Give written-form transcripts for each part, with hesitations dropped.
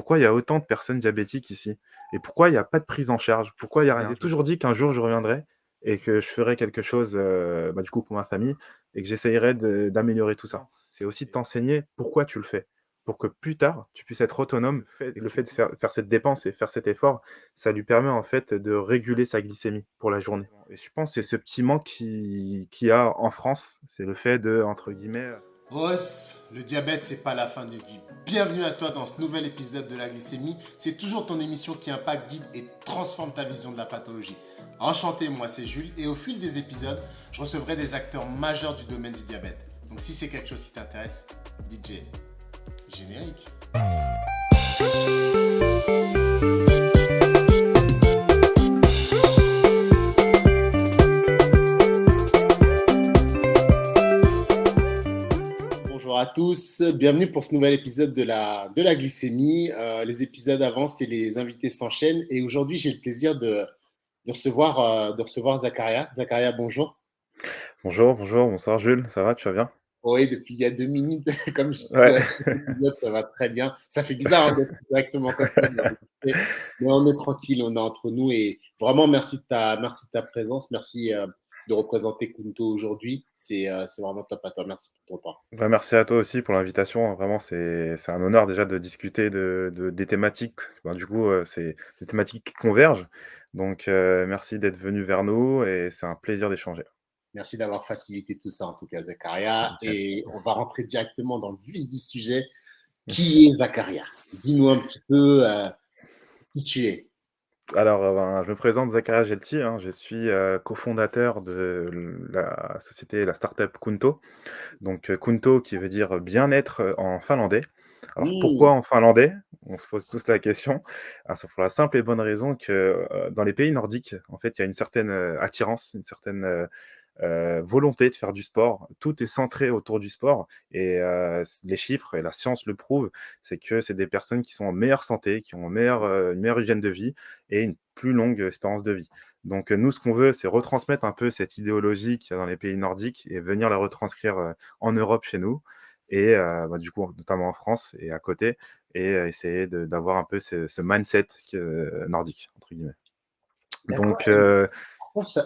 pourquoi il y a autant de personnes diabétiques ici? Et pourquoi il y a pas de prise en charge? Pourquoi il y a rien? Je m'étais toujours dit qu'un jour je reviendrais et que je ferais quelque chose, du coup pour ma famille et que j'essayerais d'améliorer tout ça. C'est aussi de t'enseigner pourquoi tu le fais, pour que plus tard, tu puisses être autonome. Le fait de faire cette dépense et faire cet effort, ça lui permet en fait de réguler sa glycémie pour la journée. Et je pense que c'est ce petit manque qu'il y a en France, c'est le fait de, entre guillemets, Os, le diabète, c'est pas la fin du guide. Bienvenue à toi dans ce nouvel épisode de la glycémie. C'est toujours ton émission qui impacte, guide et transforme ta vision de la pathologie. Enchanté, moi c'est Jules et au fil des épisodes, je recevrai des acteurs majeurs du domaine du diabète. Donc si c'est quelque chose qui t'intéresse, DJ, générique. Bonjour à tous, bienvenue pour ce nouvel épisode de la glycémie. Les épisodes avancent et les invités s'enchaînent. Et aujourd'hui, j'ai le plaisir de recevoir Zakaria. Zakaria, bonjour. bonjour, bonjour, bonsoir Jules, ça va, tu vas bien? Oui, depuis il y a 2 minutes, comme Ouais. chaque épisode, ça va très bien. Ça fait bizarre hein, d'être directement comme ça, mais on est tranquille, on est entre nous. Et vraiment, merci de ta présence, merci de représenter Kunto aujourd'hui. C'est vraiment top à toi. Merci pour ton temps. Merci à toi aussi pour l'invitation, hein. Vraiment, c'est un honneur déjà de discuter des thématiques. Du coup, c'est des thématiques qui convergent. Donc, merci d'être venu vers nous et c'est un plaisir d'échanger. Merci d'avoir facilité tout ça, en tout cas, Zakaria. Nickel. Et on va rentrer directement dans le vif du sujet. Qui est Zakaria? Dis-nous un petit peu qui tu es. Alors, je me présente Zakaria Gelti, hein. Je suis, cofondateur de la société, la start-up Kunto. Donc, Kunto qui veut dire bien-être, en finlandais. Alors pourquoi Hmm. en finlandais? On se pose tous la question. Alors c'est pour la simple et bonne raison que, dans les pays nordiques, en fait, il y a une certaine, attirance, une certaine, volonté de faire du sport. Tout est centré autour du sport et les chiffres et la science le prouvent, c'est que c'est des personnes qui sont en meilleure santé, qui ont une meilleure hygiène de vie et une plus longue espérance de vie. Donc nous, ce qu'on veut, c'est retransmettre un peu cette idéologie qu'il y a dans les pays nordiques et venir la retranscrire, en Europe chez nous et du coup, notamment en France et à côté et essayer d'avoir un peu ce mindset «nordique» entre guillemets. D'accord. Donc ouais.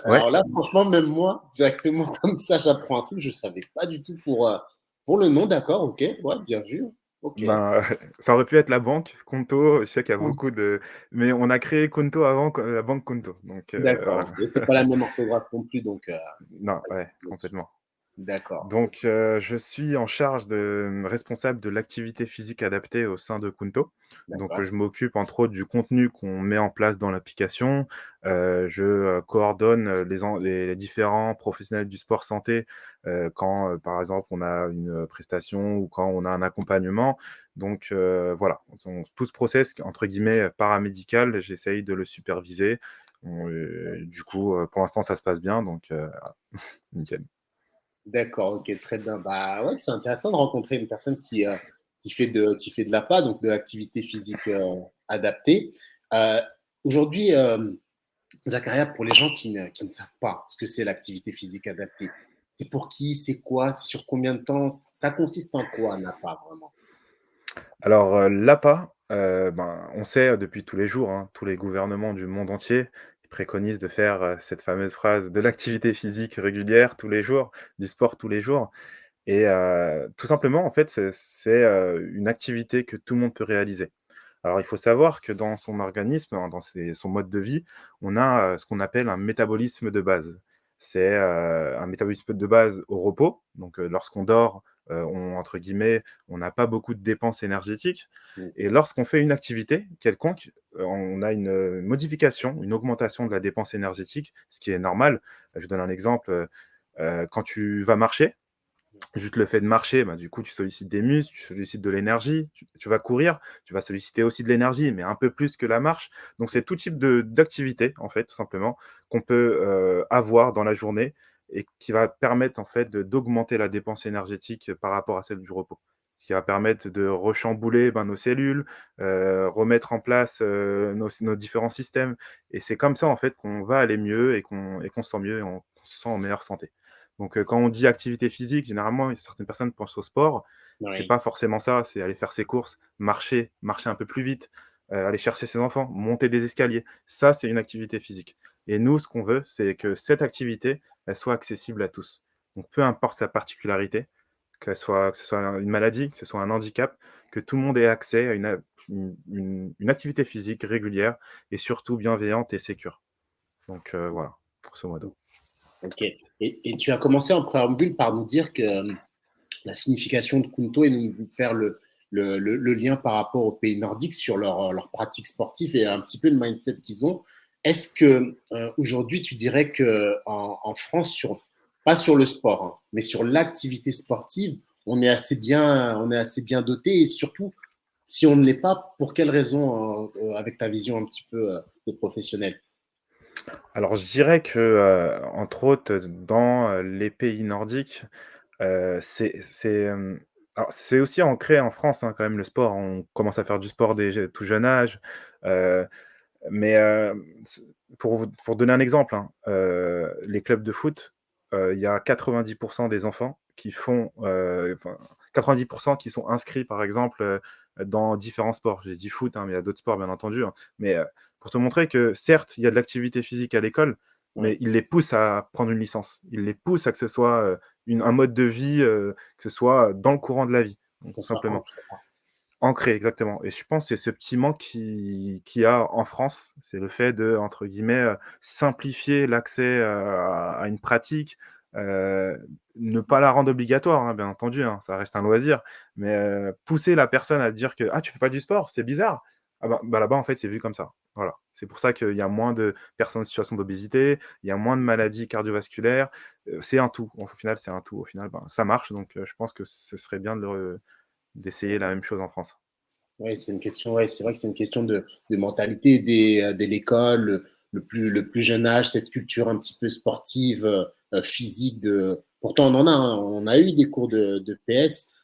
Alors là, franchement, même moi, directement comme ça, j'apprends un truc. Je ne savais pas du tout pour le nom. D'accord, ok. Ouais, bien vu. Ok. Ben, ça aurait pu être la banque Conto, je sais qu'il y a beaucoup de mais on a créé Conto avant que la banque Conto, donc voilà. D'accord. Et c'est pas la même orthographe non plus, donc Non, pas de ouais, souci là-dessus. complètement. D'accord. Ok. Donc je suis en charge responsable de l'activité physique adaptée au sein de Kunto. Donc D'accord. je m'occupe entre autres du contenu qu'on met en place dans l'application. Je coordonne, les différents professionnels du sport santé, quand, par exemple, on a une prestation ou quand on a un accompagnement. Donc voilà, tout ce process entre guillemets «paramédical», j'essaye de le superviser. Du coup, pour l'instant ça se passe bien donc nickel. D'accord. Ok. Très bien. Bah ouais, c'est intéressant de rencontrer une personne qui fait de l'APA, donc de l'activité physique adaptée. Euh, Aujourd'hui, Zakaria, pour les gens qui ne savent pas ce que c'est l'activité physique adaptée, c'est pour qui, c'est quoi, c'est sur combien de temps, ça consiste en quoi, NAPA, vraiment? Alors, l'APA, on sait depuis tous les jours, hein, tous les gouvernements du monde entier, ils préconisent de faire, cette fameuse phrase de l'activité physique régulière tous les jours, du sport tous les jours et tout simplement, en fait, c'est une activité que tout le monde peut réaliser. Alors, il faut savoir que dans son organisme, hein, son mode de vie, on a, ce qu'on appelle un métabolisme de base. C'est, un métabolisme de base au repos, donc lorsqu'on dort, on entre guillemets, on n'a pas beaucoup de dépenses énergétiques et lorsqu'on fait une activité quelconque, on a une, modification, une augmentation de la dépense énergétique, ce qui est normal. Je vous donne un exemple, quand tu vas marcher, juste le fait de marcher, du coup, tu sollicites des muscles, tu sollicites de l'énergie. Tu vas courir, tu vas solliciter aussi de l'énergie, mais un peu plus que la marche. Donc, c'est tout type d'activité, en fait, tout simplement, qu'on peut avoir dans la journée et qui va permettre, en fait, d'augmenter la dépense énergétique par rapport à celle du repos. Ce qui va permettre de rechambouler nos cellules, remettre en place nos différents systèmes. Et c'est comme ça, en fait, qu'on va aller mieux et qu'on se sent mieux et qu'on se sent en meilleure santé. Donc, quand on dit activité physique, généralement, certaines personnes pensent au sport, C'est Oui. pas forcément ça, c'est aller faire ses courses, marcher un peu plus vite, aller chercher ses enfants, monter des escaliers. Ça, c'est une activité physique et nous, ce qu'on veut, c'est que cette activité, elle soit accessible à tous. Donc peu importe sa particularité, que ce soit une maladie, que ce soit un handicap, que tout le monde ait accès à une activité physique régulière et surtout bienveillante et sécure. Donc voilà, grosso modo. Ok. Et tu as commencé en préambule par nous dire que la signification de Kunto et nous faire le lien par rapport aux pays nordiques sur leur pratique sportive et un petit peu le mindset qu'ils ont. Est-ce que aujourd'hui tu dirais que en France, pas sur le sport, hein, mais sur l'activité sportive, on est assez bien doté et surtout, si on ne l'est pas, pour quelles raisons, avec ta vision un petit peu de professionnel? Alors je dirais que, entre autres, dans, les pays nordiques, alors c'est aussi ancré en France, hein, quand même le sport. On commence à faire du sport dès tout jeune âge, heu, mais, c pour donner un exemple, hein, les clubs de foot, il y a 90 des enfants qui font, enfin 90 qui sont inscrits par exemple, dans différents sports. J'ai dit foot, hein, mais il y a d'autres sports bien entendu, hein, mais, pour te montrer que certes, il y a de l'activité physique à l'école, mais Oui, ils les poussent à prendre une licence. Ils les poussent à que ce soit, un mode de vie, que ce soit dans le courant de la vie, donc que tout ce soit simplement. ancré. Ancré, exactement et je pense que c'est ce petit manque qu'il y a en France, c'est le fait de, entre guillemets, «simplifier» l'accès, à une pratique, ne pas la rendre obligatoire, hein, bien entendu, hein, ça reste un loisir, mais pousser la personne à dire que: «Ah, tu fais pas du sport? C'est bizarre». Ah bah, là-bas, en fait, c'est vu comme ça. Voilà. C'est pour ça qu'il y a moins de personnes en situation d'obésité, il y a moins de maladies cardiovasculaires, c'est un tout. Au final, c'est un tout. Au final, ben, ça marche donc je pense que ce serait bien d'essayer la même chose en France. Oui, c'est une question, ouais, c'est vrai que c'est une question de mentalité dès l'école, le plus jeune âge, cette culture un petit peu sportive, physique. Pourtant, on en a, hein, on a eu des cours de PS,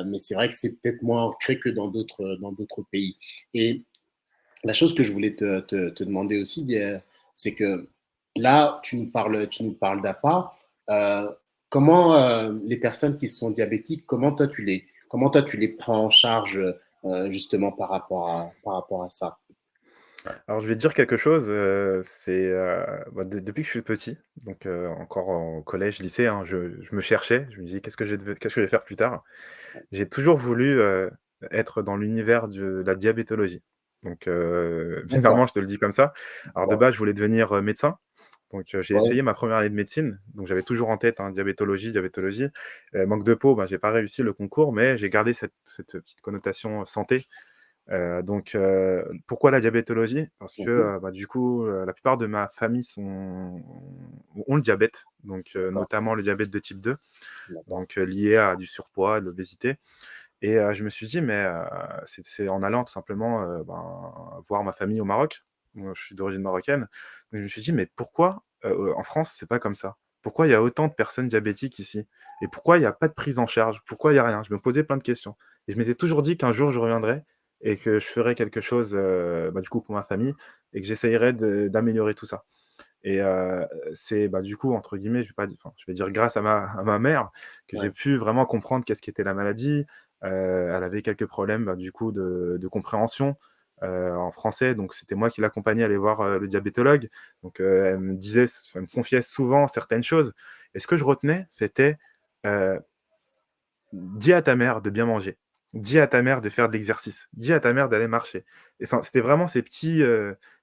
mais c'est vrai que c'est peut-être moins ancré que dans d'autres pays. Et la chose que je voulais te demander aussi, c'est que là, tu nous parles d'APA. Euh, comment les personnes qui sont diabétiques, comment toi tu les prends en charge justement par rapport à ça? Alors je vais te dire quelque chose, bah, depuis que je suis petit, donc encore en collège, lycée, hein, je me cherchais, je me disais: «Qu'est-ce que je vais faire plus tard?» J'ai toujours voulu, être dans l'univers de la diabétologie. Donc D'accord. bizarrement, je te le dis comme ça. Alors de Wow. base, je voulais devenir, médecin, donc j'ai Ouais. essayé ma première année de médecine, donc j'avais toujours en tête, hein, diabétologie. Manque de peau, bah, j'ai pas réussi le concours, mais j'ai gardé cette petite connotation santé. Pourquoi la diabétologie? Parce que, Mhm. bah, du coup, la plupart de ma famille ont le diabète, donc D'accord. notamment le diabète de type 2, D'accord. donc lié à du surpoids, de l'obésité et je me suis dit: «Mais c'est en allant tout simplement, ben, voir ma famille au Maroc». Moi, je suis d'origine marocaine, donc je me suis dit: «Mais pourquoi, en France, c'est pas comme ça? Pourquoi il y a autant de personnes diabétiques ici? Et pourquoi il y a pas de prise en charge? Pourquoi il y a rien?» Je me posais plein de questions et je m'étais toujours dit qu'un jour je reviendrais et que je ferais quelque chose, bah, du coup pour ma famille et que j'essayerais d'améliorer tout ça et c'est, bah, du coup, entre guillemets, je vais pas di enfin, je vais dire grâce à ma mère que j'ai Ouais. pu vraiment comprendre qu'est-ce qu'était la maladie. Elle avait quelques problèmes, bah, du coup, de compréhension, en français, donc c'était moi qui l'accompagnais à aller voir, le diabétologue. Donc elle me confiait souvent certaines choses et ce que je retenais, c'était, heu dis à ta mère de bien manger. Dis à ta mère de faire de l'exercice. Dis à ta mère d'aller marcher. Et enfin, c'était vraiment ces petits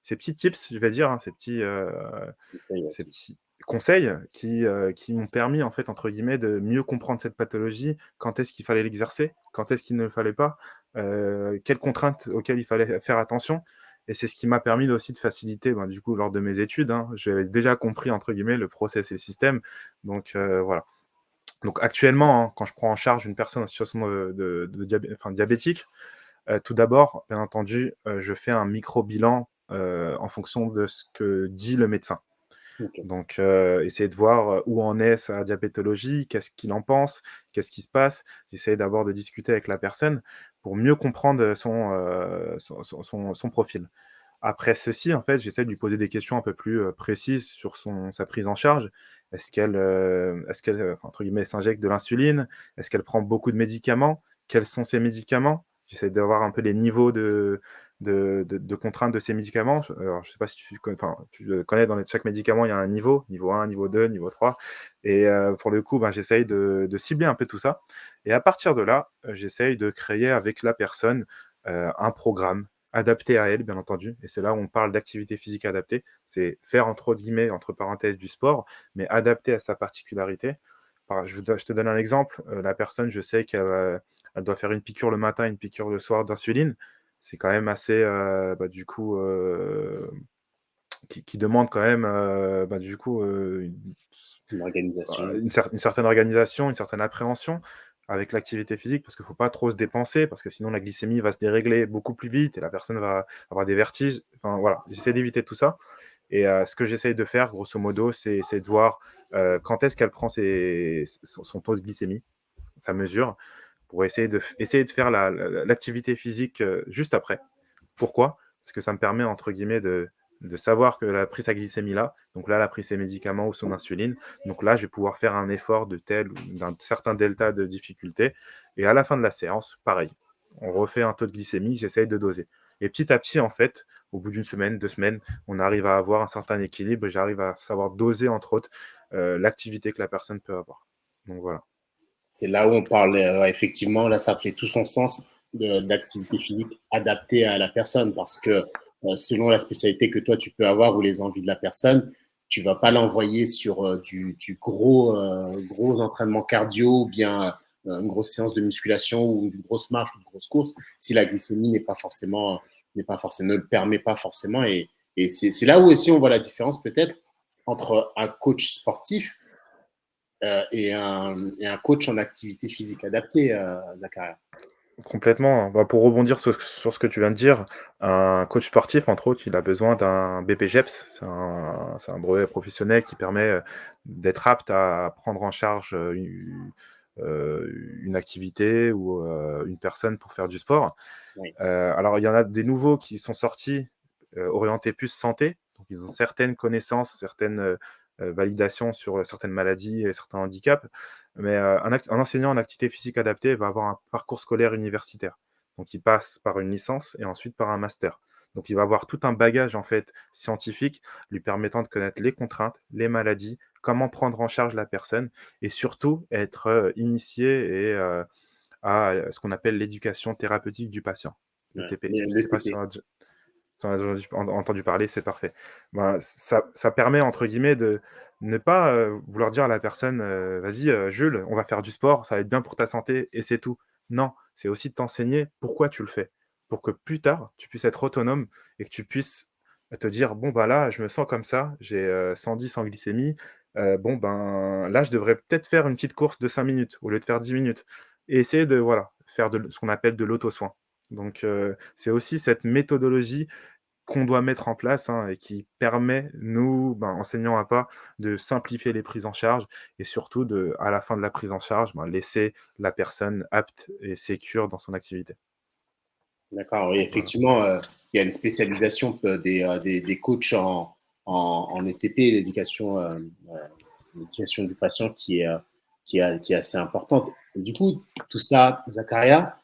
tips, je vais dire, hein, Ça y est. ces petits conseils qui m'ont permis, en fait, entre guillemets, de mieux comprendre cette pathologie. Quand est-ce qu'il fallait l'exercer? Quand est-ce qu'il ne le fallait pas? Quelles contraintes auxquelles il fallait faire attention? Et c'est ce qui m'a permis aussi de faciliter, ben, du coup, lors de mes études, hein. J'avais déjà compris, entre guillemets, «le process et le système». Donc voilà. Donc actuellement, hein, quand je prends en charge une personne en situation diabétique, tout d'abord, bien entendu, je fais un micro bilan, en fonction de ce que dit le médecin. Ok. Donc essayer de voir, où en est sa diabétologie, qu'est-ce qu'il en pense, qu'est-ce qui se passe? J'essaie d'abord de discuter avec la personne pour mieux comprendre, son profil. Après ceci, en fait, j'essaie de lui poser des questions un peu plus, précises sur sa prise en charge. Est-ce qu'elle, entre guillemets, «s'injecte de l'insuline?» Est-ce qu'elle prend beaucoup de médicaments? Quels sont ces médicaments? J'essaie d'avoir un peu les niveaux de contrainte de ces médicaments. Alors je sais pas si tu le connais, dans chaque médicament, il y a un niveau 1, niveau 2, niveau 3 et pour le coup, ben, j'essaye de cibler un peu tout ça et à partir de là, j'essaye de créer avec la personne, un programme adapté à elle, bien entendu, et c'est là où on parle d'activité physique adaptée. C'est faire entre guillemets, entre parenthèses, du sport, mais adapté à sa particularité. Je te donne un exemple, la personne, je sais elle doit faire une piqûre le matin, une piqûre le soir d'insuline. C'est quand même assez, du coup, qui demande quand même, du coup, Une organisation. une certaine organisation, une certaine appréhension avec l'activité physique, parce qu'il ne faut pas trop se dépenser, parce que sinon la glycémie va se dérégler beaucoup plus vite et la personne va avoir des vertiges. Enfin voilà, j'essaie d'éviter tout ça et ce que j'essaye de faire grosso modo, c'est de voir, quand est-ce qu'elle prend son taux de glycémie, sa mesure, pour essayer de faire l'activité physique, juste après. Pourquoi? Parce que ça me permet, entre guillemets, de savoir qu'elle a pris sa glycémie là, donc là, elle a pris ses médicaments ou son insuline, donc là, je vais pouvoir faire un effort de tel ou d'un certain delta de difficulté et à la fin de la séance, pareil, on refait un taux de glycémie, j'essaye de doser et petit à petit, en fait, au bout d'une semaine, 2 semaines, on arrive à avoir un certain équilibre et j'arrive à savoir doser, entre autres, l'activité que la personne peut avoir, donc voilà. C'est là où on parle, effectivement, là, ça fait tout son sens d'activité physique adaptée à la personne parce que selon la spécialité que toi tu peux avoir ou les envies de la personne, tu vas pas l'envoyer sur du gros entraînement cardio ou bien une grosse séance de musculation ou une grosse marche ou une grosse course si la glycémie ne le permet pas forcément et c'est là où aussi on voit la différence peut-être entre un coach sportif et un coach en activité physique adaptée, Zakaria. Complètement. Bah, pour rebondir sur ce que tu viens de dire, un coach sportif, entre autres, il a besoin d'un BPJEPS. C'est un brevet professionnel qui permet, d'être apte à prendre en charge, une activité ou, une personne pour faire du sport. Oui, Alors il y en a des nouveaux qui sont sortis, orientés plus santé, donc ils ont certaines connaissances, certaines, validations sur, certaines maladies et certains handicaps. Mais, un enseignant en activité physique adaptée va avoir un parcours scolaire universitaire. Donc il passe par une licence et ensuite par un master. Donc il va avoir tout un bagage en fait scientifique lui permettant de connaître les contraintes, les maladies, comment prendre en charge la personne et surtout être, initié et à, ce qu'on appelle l'éducation thérapeutique du patient, l'ETP. Je ne le sais pas si TP. tu en as entendu parler, c'est parfait. Ben, ça permet entre guillemets de ne pas, vouloir dire à la personne, «Vas-y, Jules, on va faire du sport, ça va être bien pour ta santé et c'est tout». Non, c'est aussi de t'enseigner pourquoi tu le fais, pour que plus tard, tu puisses être autonome et que tu puisses te dire: «Bon, bah, là, je me sens comme ça, j'ai, 110 en glycémie, bon, ben, là, je devrais peut-être faire une petite course de 5 minutes au lieu de faire 10 minutes» et essayer de, voilà, faire ce qu'on appelle de l'auto-soin. Donc c'est aussi cette méthodologie qu'on doit mettre en place, hein, et qui permet, nous, ben, enseignants à pas, de simplifier les prises en charge et surtout à la fin de la prise en charge, ben, laisser la personne apte et sécure dans son activité. D'accord, oui, Voilà. effectivement, il y a une spécialisation des coachs en ETP, l'éducation du patient qui est assez importante. Et du coup, tout ça, Zakaria,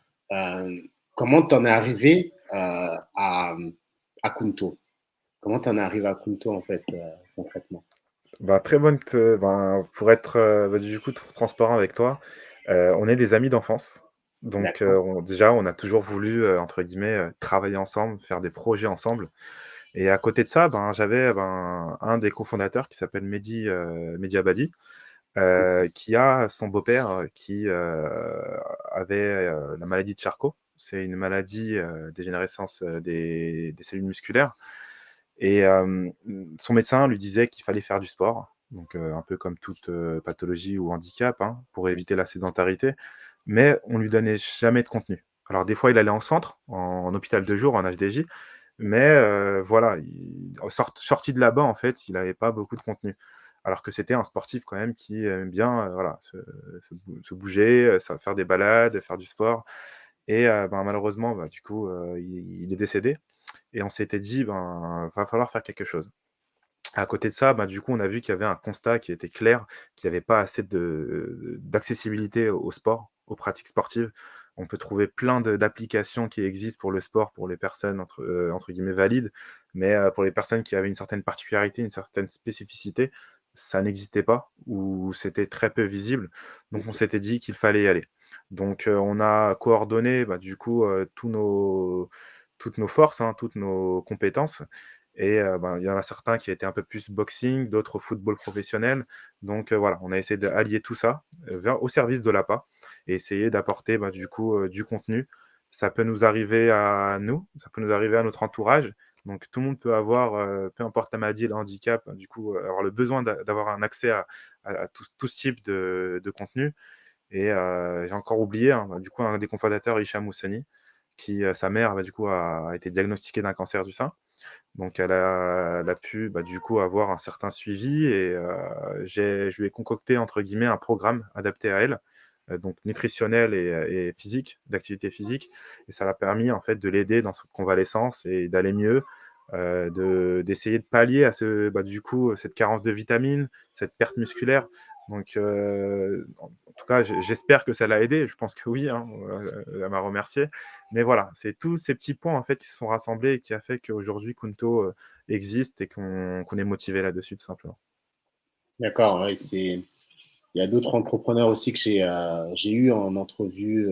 comment tu en es arrivé à Kunto? Comment tu en es arrivé à Kunto, en fait, concrètement? Bah, très bonne que ben, pour être, du coup, transparent avec toi, on est des amis d'enfance. Donc, D'accord, on a toujours voulu, entre guillemets, «travailler ensemble», faire des projets ensemble et à côté de ça, ben, j'avais, ben, un des cofondateurs qui s'appelle Mehdi Abadi, qui a son beau-père, qui, avait, la maladie de Charcot. C'est une maladie, dégénérescence, des cellules musculaires et son médecin lui disait qu'il fallait faire du sport, donc un peu comme toute, pathologie ou handicap, hein, pour éviter la sédentarité, mais on lui donnait jamais de contenu. Alors des fois, il allait en centre, en hôpital de jour, en HDJ, mais voilà, sorti de là-bas, en fait, il avait pas beaucoup de contenu. Alors que c'était un sportif quand même qui aime bien, voilà, se bouger, faire des balades, faire du sport et ben, malheureusement, bah, du coup, il est décédé et on s'était dit: «Ben, va falloir faire quelque chose». À côté de ça, bah, du coup, on a vu qu'il y avait un constat qui était clair, qu'il y avait pas assez d'accessibilité au sport, aux pratiques sportives. On peut trouver plein d'applications qui existent pour le sport, pour les personnes entre guillemets «valides», mais pour les personnes qui avaient une certaine particularité, une certaine spécificité, ça n'existait pas ou c'était très peu visible. Donc on OK. s'était dit qu'il fallait y aller. Donc on a coordonné, bah, du coup, toutes nos forces, hein, toutes nos compétences et ben, il y en a certains qui étaient un peu plus boxing, d'autres football professionnel. Donc voilà, on a essayé d'allier tout ça, vers au service de l'APA et essayer d'apporter, bah, du coup, du contenu. Ça peut nous arriver à nous, ça peut nous arriver à notre entourage. Donc tout le monde peut avoir, peu importe la maladie et le handicap, du coup, avoir le besoin d'avoir un accès à tout ce type de contenu et j'ai encore oublié, hein, bah, du coup, un des cofondateurs, Hicham Moussani, qui, sa mère, bah, du coup, a été diagnostiquée d'un cancer du sein. Donc elle a pu, bah, du coup, avoir un certain suivi et je lui ai concocté entre guillemets «un programme» adapté à elle, donc nutritionnel et physique, d'activité physique et ça l'a permis en fait de l'aider dans sa convalescence et d'aller mieux, d'essayer de pallier à bah, du coup, cette carence de vitamines, cette perte musculaire donc en tout cas, j'espère que ça l'a aidé. Je pense que oui, hein, elle m'a remercié. Mais voilà, c'est tous ces petits points en fait qui se sont rassemblés et qui a fait qu'aujourd'hui Kunto, existe et qu'on est motivé là-dessus tout simplement. D'accord, ouais, il y a d'autres entrepreneurs aussi que j'ai eu en entrevue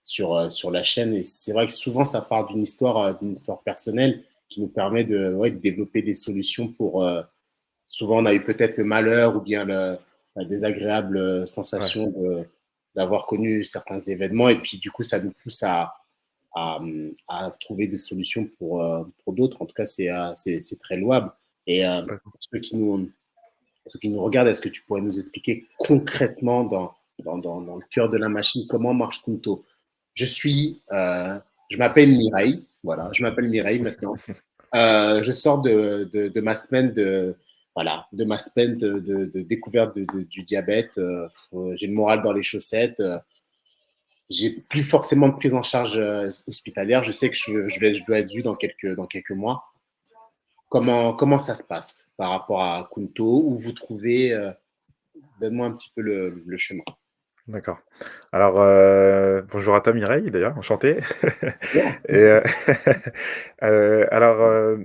sur la chaîne. Et c'est vrai que souvent, ça part d'une histoire personnelle qui nous permet ouais, de développer des solutions pour. Souvent, on a eu peut-être le malheur ou bien la désagréable Ouais, sensation d'avoir connu certains événements. Et puis, du coup, ça nous pousse à, à trouver des solutions pour d'autres. En tout cas, c'est très louable. Et complètement. pour ceux qui nous regardent, est-ce que tu pourrais nous expliquer concrètement dans le cœur de la machine comment marche Kunto? Je suis, je m'appelle Mireille, voilà, je m'appelle Mireille maintenant. Je sors de ma semaine voilà, de ma semaine de découverte du diabète. J'ai le moral dans les chaussettes. J'ai plus forcément de prise en charge hospitalière. Je sais que je dois être vu dans quelques mois. Comment ça se passe par rapport à Kunto? Où vous trouvez donne-moi un petit peu le chemin. D'accord. Alors, bonjour à toi Mireille d'ailleurs, enchanté Bon. et alors,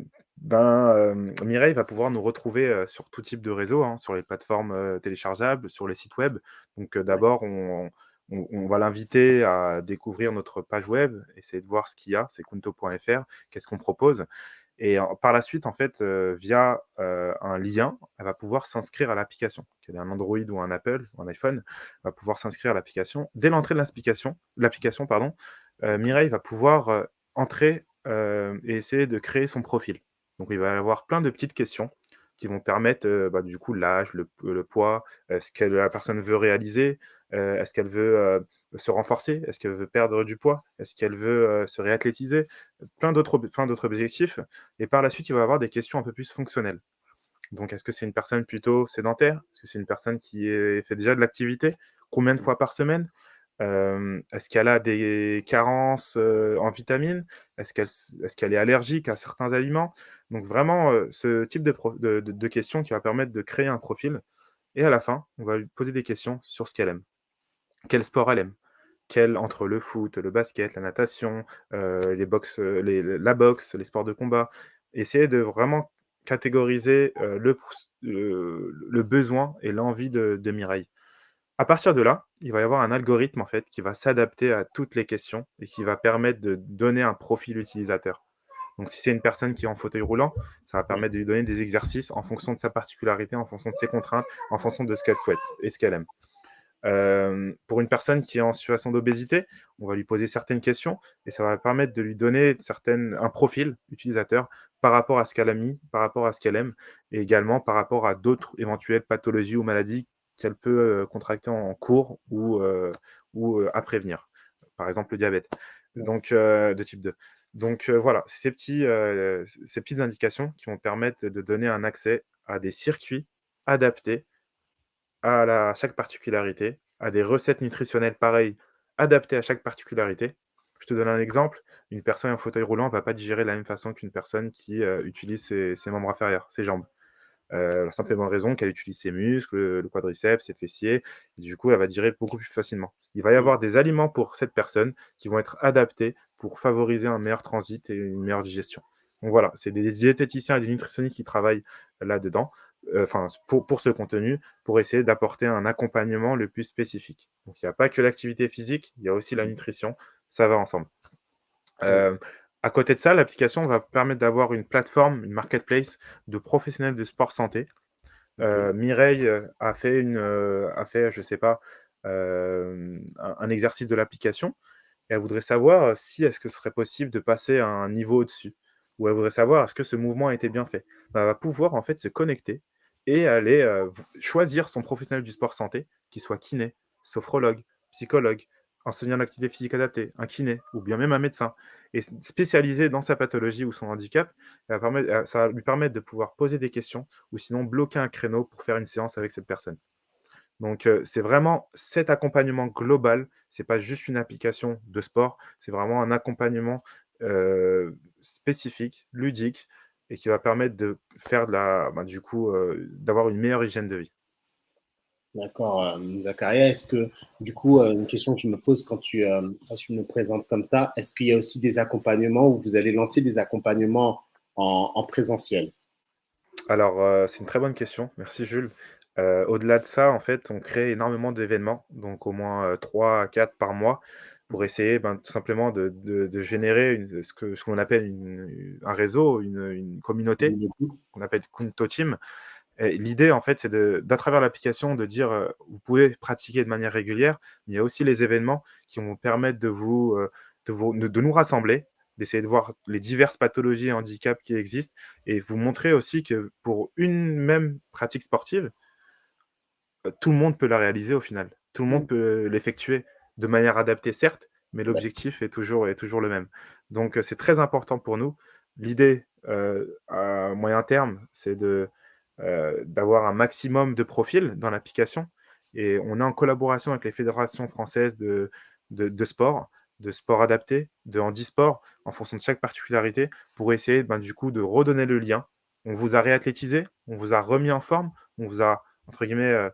Mireille va pouvoir nous retrouver, sur tout type de réseau, hein, sur les plateformes, téléchargeables, sur les sites web. Donc, Ouais, d'abord on va l'inviter à découvrir notre page web, essayer de voir ce qu'il y a, c'est kunto.fr, qu'est-ce qu'on propose et par la suite, en fait, via, un lien, elle va pouvoir s'inscrire à l'application. Qu'elle ait un Android ou un Apple ou un iPhone, elle va pouvoir s'inscrire à l'application. Dès l'entrée de l'application, pardon, Mireille va pouvoir, entrer, et essayer de créer son profil. Donc il va y avoir plein de petites questions qui vont permettre, bah, du coup, l'âge, le poids, ce que la personne veut réaliser, est-ce qu'elle veut, se renforcer? Est-ce qu'elle veut perdre du poids? Est-ce qu'elle veut, se réathlétiser? Plein d'autres objectifs et par la suite, il va y avoir des questions un peu plus fonctionnelles. Donc est-ce que c'est une personne plutôt sédentaire? Est-ce que c'est une personne qui fait déjà de l'activité? Combien de fois par semaine? Est-ce qu'elle a des carences, en vitamines? Est-ce qu'elle est allergique à certains aliments? Donc vraiment, ce type de questions qui va permettre de créer un profil et à la fin, on va lui poser des questions sur ce qu'elle aime. Quel sport elle aime? Entre le foot, le basket, la natation, la boxe, les sports de combat. Essayer de vraiment catégoriser, le besoin et l'envie de Mireille. À partir de là, il va y avoir un algorithme, en fait, qui va s'adapter à toutes les questions et qui va permettre de donner un profil utilisateur. Donc si c'est une personne qui est en fauteuil roulant, ça va ouais, permettre de lui donner des exercices en fonction de sa particularité, en fonction de ses contraintes, en fonction de ce qu'elle souhaite et ce qu'elle aime. Pour une personne qui est en situation d'obésité, on va lui poser certaines questions et ça va permettre de lui donner un profil utilisateur par rapport à ce qu'elle a mis, par rapport à ce qu'elle aime et également par rapport à d'autres éventuelles pathologies ou maladies qu'elle peut, contracter en cours ou à prévenir. Par exemple, le diabète, ouais. donc de type 2. Donc voilà, ces petites indications qui vont permettre de donner un accès à des circuits adaptés à chaque particularité, à des recettes nutritionnelles pareilles, adaptées à chaque particularité Je te donne un exemple, une personne en fauteuil roulant va pas digérer de la même façon qu'une personne qui, utilise ses membres inférieurs, ses jambes. La simple et bonne raison qu'elle utilise ses muscles, le quadriceps, ses fessiers et du coup, elle va digérer beaucoup plus facilement. Il va y Mmh. avoir des aliments pour cette personne qui vont être adaptés pour favoriser un meilleur transit et une meilleure digestion. Donc voilà, c'est des diététiciens et des nutritionnistes qui travaillent là-dedans, enfin, pour ce contenu, pour essayer d'apporter un accompagnement le plus spécifique. Donc il y a pas que l'activité physique, il y a aussi la nutrition, ça va ensemble. Très Hem, à côté de ça, l'application va permettre d'avoir une plateforme, une marketplace de professionnels de sport santé. OK. Mireille, a fait, je sais pas, un exercice de l'application et elle voudrait savoir, si est-ce que ce serait possible de passer à un niveau au-dessus? Ou elle voudrait savoir est-ce que ce mouvement a été bien fait? Bah, elle va pouvoir en fait se connecter et aller, v choisir son professionnel du sport santé, qu'il soit kiné, sophrologue, psychologue, enseignant d'activité physique adaptée, un kiné ou bien même un médecin et spécialisé dans sa pathologie ou son handicap. Ça va lui permettre de pouvoir poser des questions ou sinon bloquer un créneau pour faire une séance avec cette personne. Donc, c'est vraiment cet accompagnement global, c'est pas juste une application de sport, c'est vraiment un accompagnement, spécifique, ludique et qui va permettre de faire de la bah, du coup, d'avoir une meilleure hygiène de vie. D'accord, Zakaria, est-ce que, du coup, une question que je me pose quand tu me présentes comme ça, est-ce qu'il y a aussi des accompagnements où vous allez lancer des accompagnements en présentiel? Alors, c'est une très bonne question, merci Jules. Au-delà de ça, en fait, on crée énormément d'événements, donc au moins, 3 à 4 par mois pour essayer, ben, tout simplement de générer ce qu'on appelle un réseau, une communauté qu'on appelle Kunto Team. Et l'idée, en fait, c'est d'à travers l'application, de dire, vous pouvez pratiquer de manière régulière, mais il y a aussi les événements qui vont vous permettre de nous rassembler, d'essayer de voir les diverses pathologies et handicaps qui existent et vous montrer aussi que pour une même pratique sportive, tout le monde peut la réaliser au final. Tout le monde peut l'effectuer de manière adaptée, certes, mais l'objectif est toujours le même. Donc, c'est très important pour nous. L'idée, à moyen terme, c'est d'avoir un maximum de profils dans l'application et on est en collaboration avec les fédérations françaises de sport adapté, de handisport, en fonction de chaque particularité, pour essayer, ben, du coup, de redonner le lien. On vous a réathlétisé, on vous a remis en forme, on vous a, entre guillemets,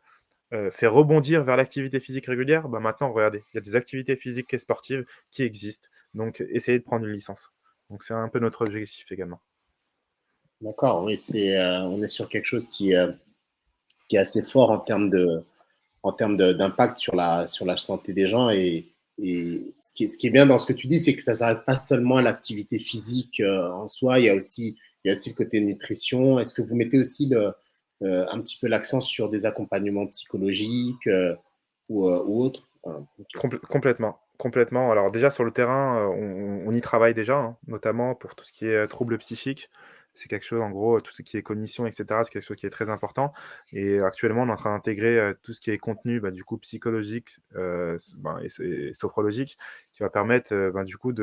fait rebondir vers l'activité physique régulière, bah, maintenant regardez, il y a des activités physiques et sportives qui existent, donc essayez de prendre une licence. Donc c'est un peu notre objectif également. D'accord, oui, on est sur quelque chose qui est assez fort en termes d'impact sur la santé des gens. Et ce qui est bien dans ce que tu dis, c'est que ça ne s'arrête pas seulement à l'activité physique en soi, il y a aussi le côté nutrition. Est-ce que vous mettez aussi un petit peu l'accent sur des accompagnements psychologiques ou autres? Ok. Complètement, complètement. Alors déjà sur le terrain, on y travaille déjà, hein, notamment pour tout ce qui est, troubles psychiques. C'est quelque chose en gros, tout ce qui est cognition et cetera, c'est quelque chose qui est très important et actuellement on est en train d'intégrer, tout ce qui est contenu, bah, du coup psychologique, et sophrologique qui va permettre, ben, du coup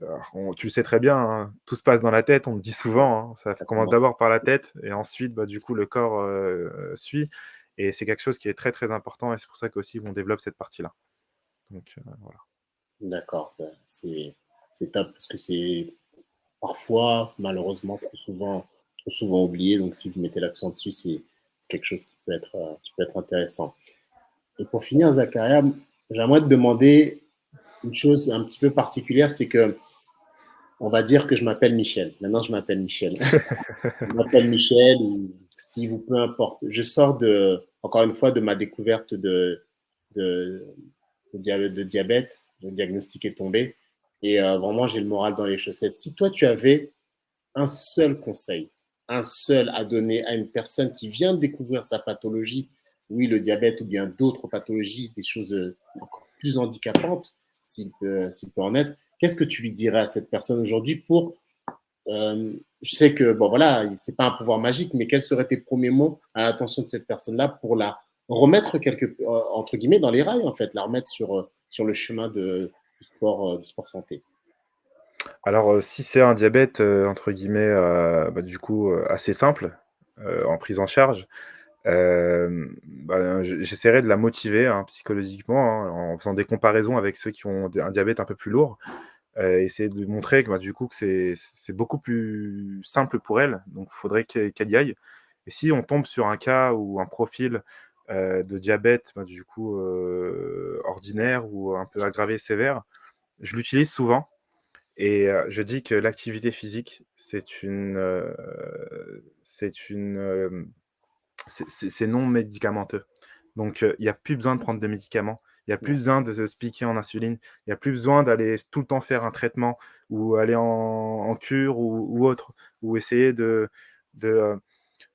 alors tu le sais très bien, hein, tout se passe dans la tête, on le dit souvent, hein. Ça Ça commence commence. d'abord par la tête et ensuite, bah, du coup le corps, suit et c'est quelque chose qui est très, très important et c'est pour ça qu'aussi on développe cette partie-là. Donc, voilà. D'accord, c'est top parce que c'est parfois, malheureusement, trop souvent oublié. Donc, si vous mettez l'accent dessus, c'est quelque chose qui peut être intéressant. Et pour finir, Zakaria, j'aimerais te demander une chose un petit peu particulière, c'est que on va dire que je m'appelle Michel. Maintenant, je m'appelle Michel. Je m'appelle Michel ou Steve ou peu importe. Je sors encore une fois, de ma découverte de, de diabète. Le diagnostic est tombé. Et vraiment, j'ai le moral dans les chaussettes. Si toi, tu avais un seul conseil, un seul à donner à une personne qui vient de découvrir sa pathologie, oui, le diabète ou bien d'autres pathologies, des choses encore plus handicapantes, s'il peut en être, qu'est-ce que tu lui dirais à cette personne aujourd'hui pour, je sais que, bon voilà, c'est pas un pouvoir magique, mais quels seraient tes premiers mots à l'attention de cette personne-là pour la remettre entre guillemets dans les rails, en fait, la remettre sur le chemin du sport santé. Alors, si c'est un diabète, entre guillemets, bah, du coup, assez simple, en prise en charge, J'essaierai de la motiver, hein, psychologiquement, hein, en faisant des comparaisons avec ceux qui ont un diabète un peu plus lourd. Essayer de lui montrer que, du coup, que c'est beaucoup plus simple pour elle, donc il faudrait qu'elle y aille. Et si on tombe sur un cas ou un profil, de diabète, du coup, ordinaire ou un peu aggravé, sévère, je l'utilise souvent et je dis que l'activité physique, c'est non médicamenteux. Donc il y a plus besoin de prendre de médicaments, il y a plus Ouais, besoin de se piquer en insuline, il y a plus besoin d'aller tout le temps faire un traitement ou aller en cure ou autre, ou essayer de,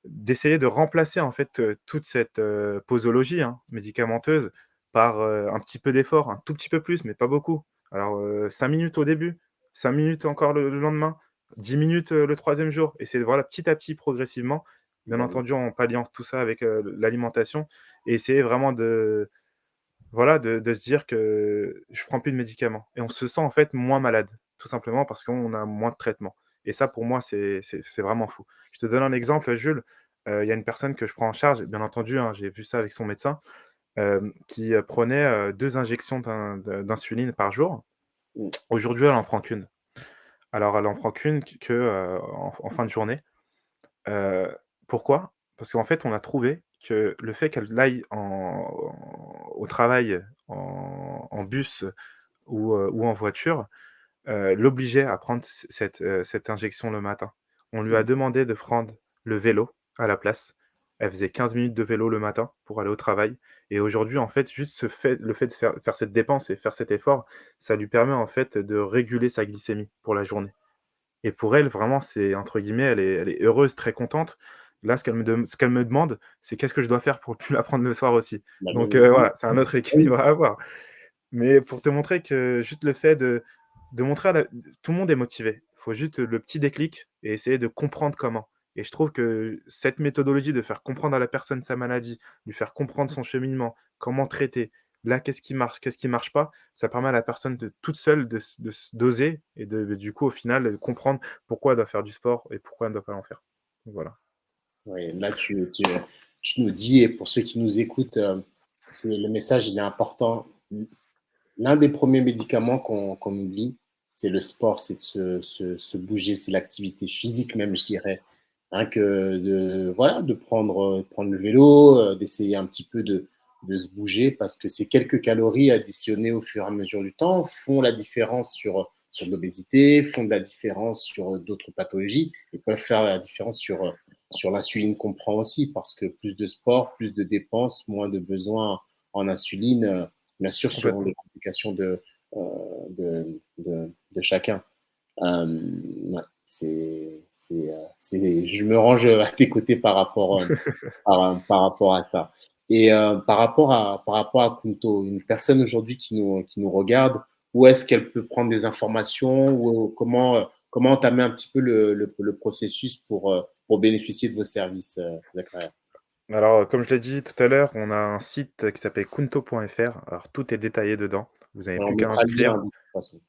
d'essayer de remplacer en fait, toute cette, posologie, hein, médicamenteuse par, un petit peu d'effort, un tout petit peu plus, mais pas beaucoup. Alors, 5 minutes au début, 5 minutes encore le lendemain, 10 minutes, le troisième jour et c'est voilà, petit à petit, progressivement, bien bah oui. entendu en palliant tout ça avec, l'alimentation et essayer vraiment de voilà, de se dire que je prends plus de médicaments et on se sent en fait moins malade, tout simplement parce qu'on a moins de traitements et ça pour moi c'est vraiment fou. Je te donne un exemple, Jules, il y a une personne que je prends en charge, bien entendu, hein, j'ai vu ça avec son médecin, qui, prenait, 2 injections d'insuline par jour. Mmh, Aujourd'hui, elle en prend qu'une. Alors elle en prend qu'une en fin de journée. Heu, Pourquoi? Parce qu'en fait, on a trouvé que le fait qu'elle aille au travail en bus ou en voiture, l'obligeait à prendre cette injection le matin. On lui a mmh, demandé de prendre le vélo à la place. Elle faisait 15 minutes de vélo le matin pour aller au travail et aujourd'hui, en fait, juste le fait de faire cette dépense et faire cet effort, ça lui permet, en fait, de réguler sa glycémie pour la journée et pour elle, vraiment, c'est entre guillemets, elle est heureuse, très contente. Là, ce qu'elle me demande, c'est: «Qu'est-ce que je dois faire pour plus la prendre le soir aussi?» bah bien Donc évidemment. voilà, c'est un autre Oui, équilibre à avoir. Mais pour te montrer que juste le fait de montrer à la tout le monde est motivé. Il faut juste le petit déclic et essayer de comprendre comment. Et je trouve que cette méthodologie de faire comprendre à la personne sa maladie, lui faire comprendre son cheminement, comment traiter, là, qu'est-ce qui marche pas, ça permet à la personne de toute seule de se doser et du coup, au final, comprendre pourquoi elle doit faire du sport et pourquoi elle ne doit pas en faire. Donc voilà. oui, là, tu nous dis, et pour ceux qui nous écoutent, le message, il est important. L'un des premiers médicaments qu'on oublie, c'est le sport, c'est de se bouger, c'est l'activité physique même, je dirais. Hein, que voilà, prendre le vélo, d'essayer un petit peu de se bouger, parce que ces quelques calories additionnées au fur et à mesure du temps font la différence sur l'obésité, font de la différence sur d'autres pathologies et peuvent faire la différence sur l'insuline qu'on prend aussi, parce que plus de sport, plus de dépenses, moins de besoins en insuline. Bien sûr, selon les Complètement. complications euh, de chacun. Ouais, je me range à tes côtés par rapport à ça. Et par rapport à Kunto, une personne aujourd'hui qui nous regarde, où est-ce qu'elle peut prendre des informations ou comment entamer un petit peu le processus pour bénéficier de vos services, Zachary? Alors, comme je l'ai dit tout à l'heure, on a un site qui s'appelle kunto.fr. Alors tout est détaillé dedans. Vous n'avez On plus qu'à mettra le lien inscrire. de toute façon.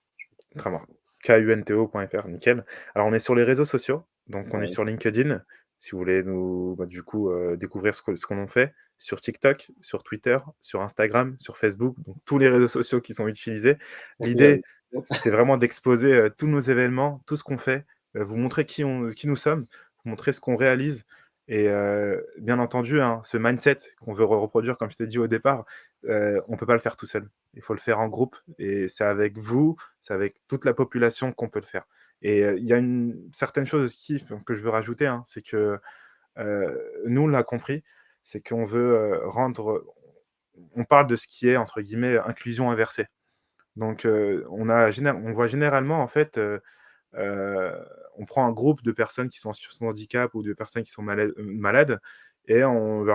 Très bien. kunto.fr, nickel. Alors on est sur les réseaux sociaux, donc on est Ouais, sur LinkedIn, si vous voulez nous, du coup, découvrir ce qu'on en fait, sur TikTok, sur Twitter, sur Instagram, sur Facebook, donc tous les réseaux sociaux qui sont utilisés. pour tous les L'idée, réseaux. c'est vraiment d'exposer, tous nos événements, tout ce qu'on fait, vous montrer qui nous sommes, vous montrer ce qu'on réalise et bien entendu, hein, ce mindset qu'on veut reproduire, comme je t'ai dit au départ, on peut pas le faire tout seul. Il faut le faire en groupe et c'est avec vous, c'est avec toute la population qu'on peut le faire et il y a une certaine chose aussi que je veux rajouter, hein, c'est que, nous, on l'a compris, c'est qu'on veut, on parle de ce qui est entre guillemets «inclusion inversée». Donc on voit généralement en fait, Heu, on prend un groupe de personnes qui sont en situation de handicap ou de personnes qui sont malades et on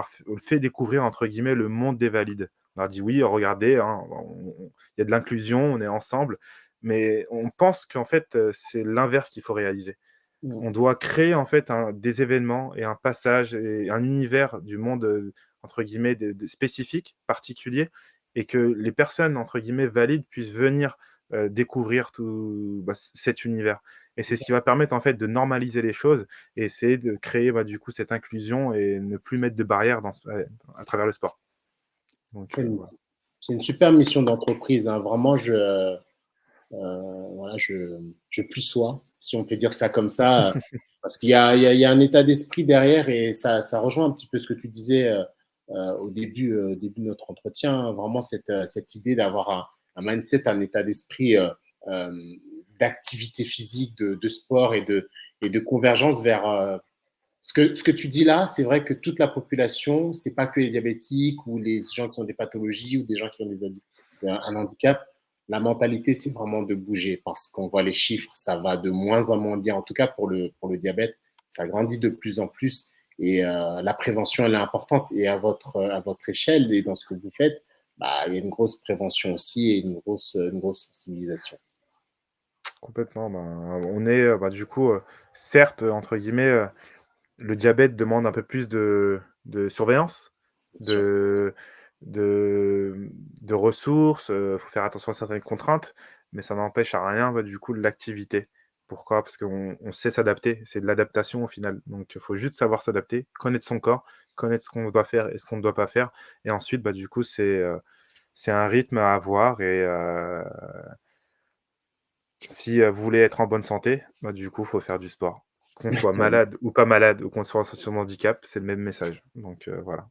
fait «découvrir» entre guillemets «le monde des valides». On leur dit: «Oui, regardez, hein, il y a de l'inclusion, on est ensemble», mais on pense qu'en fait, c'est l'inverse qu'il faut réaliser. Mm. On doit créer en fait des événements et un passage et un univers du monde, entre guillemets de spécifique, particulier et que les personnes entre guillemets «valides» puissent venir, découvrir tout, cet univers et c'est ce qui va permettre, en fait, de normaliser les choses et essayer de créer, du coup, cette inclusion et ne plus mettre de barrières à travers le sport. Donc C'est une, voilà. c'est une super mission d'entreprise, hein. Vraiment, voilà, je plus sois, si on peut dire ça comme ça, parce qu'il y a un état d'esprit derrière et ça rejoint un petit peu ce que tu disais début de notre entretien, hein. Vraiment, cette idée d'avoir un mindset, un état d'esprit euh, d'activité physique, de sport et de convergence vers ce que tu dis là, c'est vrai que toute la population, c'est pas que les diabétiques ou les gens qui ont des pathologies ou des gens qui ont un handicap. La mentalité, c'est vraiment de bouger parce qu'on voit les chiffres, ça va de moins en moins bien. En tout cas, pour le diabète, ça grandit de plus en plus et la prévention, elle est importante. Et à votre échelle et dans ce que vous faites, bah, il y a une grosse prévention aussi et une grosse sensibilisation. Complètement, on est, du coup, certes, entre guillemets, le diabète demande un peu plus de surveillance, Bien sûr. de de de ressources, faut faire attention à certaines contraintes, mais ça n'empêche à rien, du coup, l'activité. Pourquoi? Parce qu'on sait s'adapter, c'est de l'adaptation au final. Donc il faut juste savoir s'adapter, connaître son corps, connaître ce qu'on doit faire et ce qu'on ne doit pas faire et ensuite, du coup, c'est un rythme à avoir et si, vous voulez être en bonne santé, du coup, faut faire du sport. Qu'on soit malade ou pas malade ou qu'on soit en situation de handicap, c'est le même message. Donc voilà.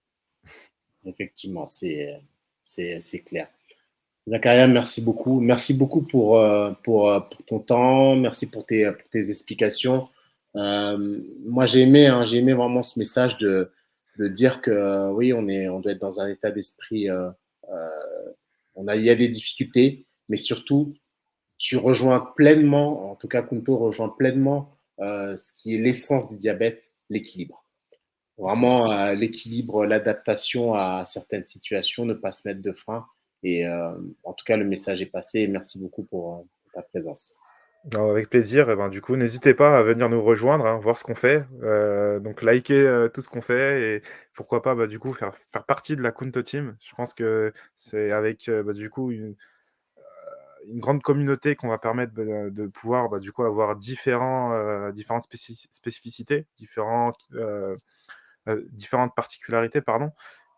Effectivement, c'est clair. Zakaria, merci beaucoup. Merci beaucoup pour ton temps. Merci pour tes explications. Moi, j'ai aimé vraiment ce message de dire que oui, on doit être dans un état d'esprit. Il y a des difficultés, mais surtout, tu rejoins pleinement, en tout cas, Kunto rejoint pleinement ce qui est l'essence du diabète, l'équilibre. Vraiment, l'équilibre, l'adaptation à certaines situations, ne pas se mettre de frein. Et en tout cas, le message est passé. Et merci beaucoup pour ta présence. Alors avec plaisir et du coup, n'hésitez pas à venir nous rejoindre, hein, voir ce qu'on fait, donc liker, tout ce qu'on fait et pourquoi pas, du coup, faire partie de la Kunto Team. Je pense que c'est avec, du coup, une grande communauté qu'on va permettre, de pouvoir, du coup, avoir différentes spécificités, différentes particularités, pardon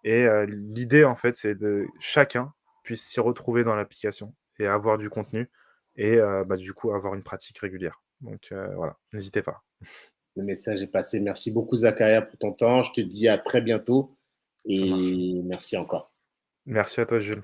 et l'idée, en fait, c'est de chacun puisse s'y retrouver dans l'application et avoir du contenu et du coup, avoir une pratique régulière. Donc voilà, n'hésitez pas. Le message est passé. Merci beaucoup, Zakaria, pour ton temps. Je te dis à très bientôt Ça marche. et merci encore. Merci à toi, Jules.